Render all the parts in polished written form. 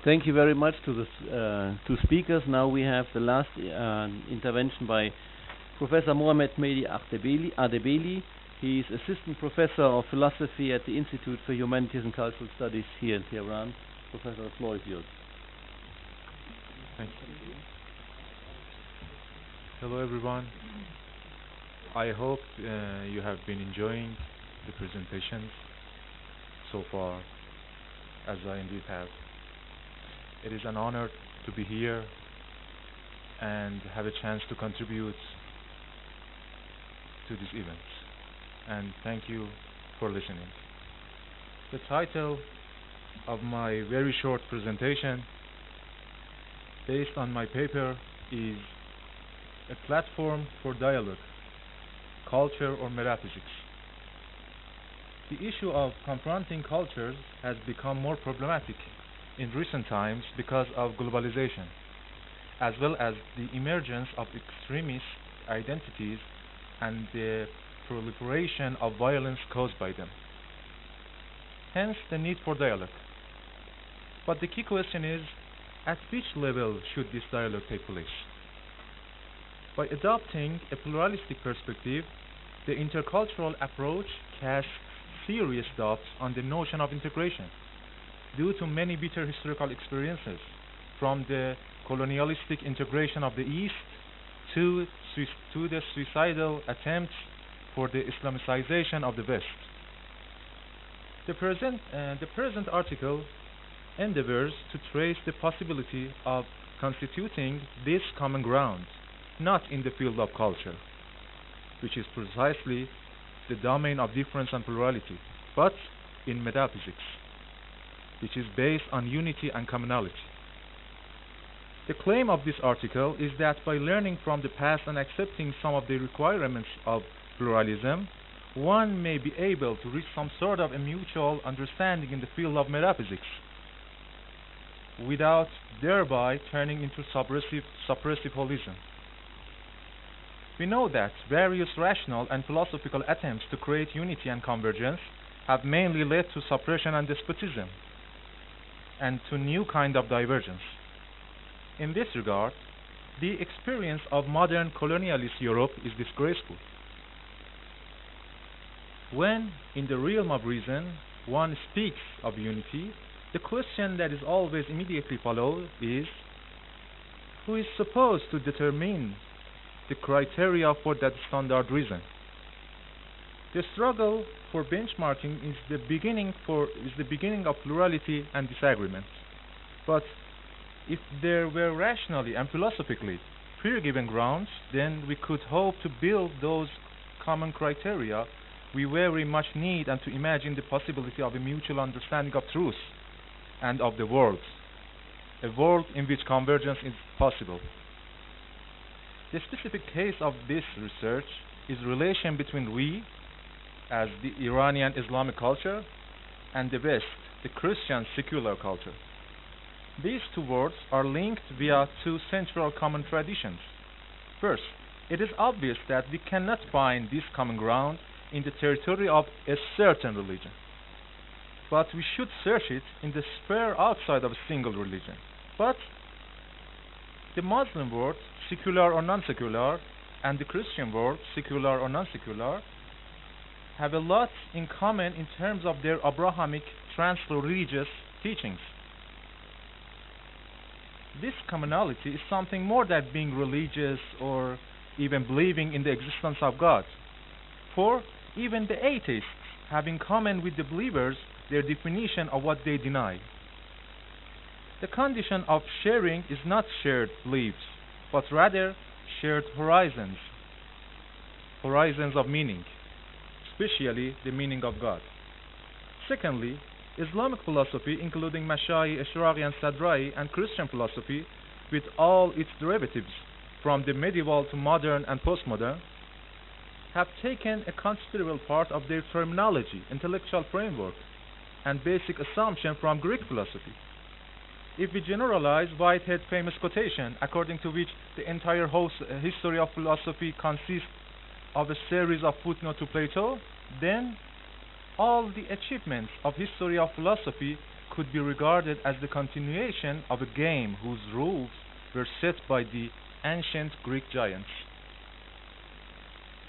Thank you very much to the two speakers. Now we have the last intervention by Professor Mohamed Mehdi Adebeli. He is Assistant Professor of Philosophy at the Institute for Humanities and Cultural Studies here in Tehran. Professor, the floor is yours. Thank you. Hello everyone. I hope you have been enjoying the presentations so far, as I indeed have. It is an honor to be here and have a chance to contribute to this event. And thank you for listening. The title of my very short presentation, based on my paper, is A Platform for Dialogue, Culture or Metaphysics. The issue of confronting cultures has become more problematic in recent times because of globalization, as well as the emergence of extremist identities and the proliferation of violence caused by them. Hence the need for dialogue. But the key question is, at which level should this dialogue take place? By adopting a pluralistic perspective, the intercultural approach casts serious doubts on the notion of integration due to many bitter historical experiences, from the colonialistic integration of the East to the suicidal attempts for the Islamicization of the West. The present article endeavors to trace the possibility of constituting this common ground, not in the field of culture, which is precisely the domain of difference and plurality, but in metaphysics, which is based on unity and commonality. The claim of this article is that by learning from the past and accepting some of the requirements of pluralism, one may be able to reach some sort of a mutual understanding in the field of metaphysics, without thereby turning into suppressive holism. We know that various rational and philosophical attempts to create unity and convergence have mainly led to suppression and despotism, and to new kind of divergence. In this regard, the experience of modern colonialist Europe is disgraceful. When, in the realm of reason, one speaks of unity, the question that is always immediately followed is, who is supposed to determine the criteria for that standard reason? The struggle for benchmarking is the beginning of plurality and disagreement. But if there were rationally and philosophically pre-given grounds, then we could hope to build those common criteria we very much need, and to imagine the possibility of a mutual understanding of truth and of the world, a world in which convergence is possible. The specific case of this research is relation between we, as the Iranian Islamic culture, and the West, the Christian secular culture. These two worlds are linked via two central common traditions. First, it is obvious that we cannot find this common ground in the territory of a certain religion, but we should search it in the sphere outside of a single religion. But the Muslim world, secular or non-secular, and the Christian world, secular or non-secular, have a lot in common in terms of their Abrahamic trans-religious teachings. This commonality is something more than being religious or even believing in the existence of God. For even the atheists have in common with the believers their definition of what they deny. The condition of sharing is not shared beliefs, but rather shared horizons of meaning, especially the meaning of God. Secondly, Islamic philosophy, including Mashai, Ashraqi, and Sadrai, and Christian philosophy, with all its derivatives, from the medieval to modern and postmodern, have taken a considerable part of their terminology, intellectual framework, and basic assumption from Greek philosophy. If we generalize Whitehead's famous quotation, according to which the entire history of philosophy consists of a series of footnotes to Plato, then all the achievements of history of philosophy could be regarded as the continuation of a game whose rules were set by the ancient Greek giants.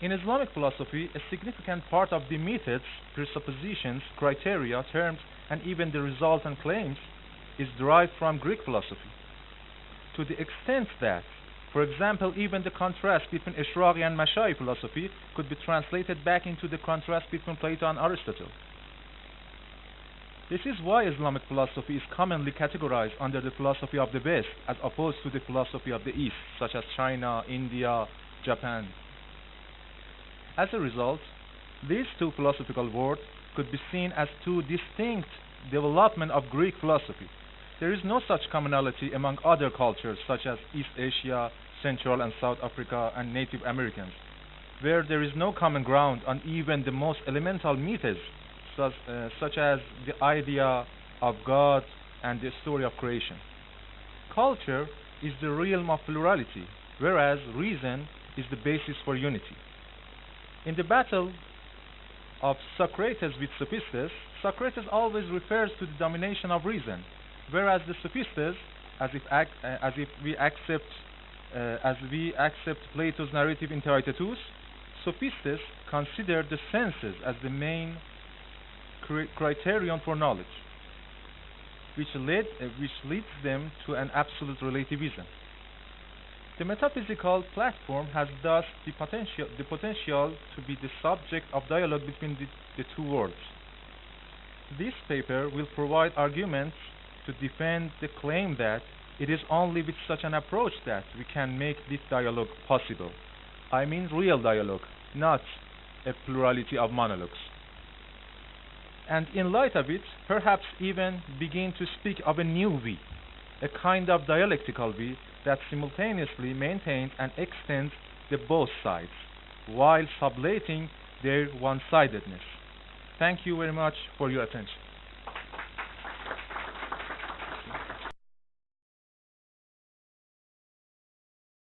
In Islamic philosophy, a significant part of the methods, presuppositions, criteria, terms, and even the results and claims is derived from Greek philosophy. To the extent that, for example, even the contrast between Ishraqi and Mashai philosophy could be translated back into the contrast between Plato and Aristotle. This is why Islamic philosophy is commonly categorized under the philosophy of the West as opposed to the philosophy of the East, such as China, India, Japan. As a result, these two philosophical worlds could be seen as two distinct developments of Greek philosophy. There is no such commonality among other cultures such as East Asia, Central and South Africa, and Native Americans, where there is no common ground on even the most elemental myths, such as the idea of God and the story of creation. Culture is the realm of plurality, whereas reason is the basis for unity. In the battle of Socrates with Sophistes, Socrates always refers to the domination of reason, whereas the Sophistes, as we accept Plato's narrative in Theaetetus, Sophistes consider the senses as the main criterion for knowledge, which leads them to an absolute relativism. The metaphysical platform has thus the potential to be the subject of dialogue between the two worlds. This paper will provide arguments to defend the claim that it is only with such an approach that we can make this dialogue possible. I mean real dialogue, not a plurality of monologues. And in light of it, perhaps even begin to speak of a new we, a kind of dialectical we that simultaneously maintains and extends the both sides, while sublating their one-sidedness. Thank you very much for your attention.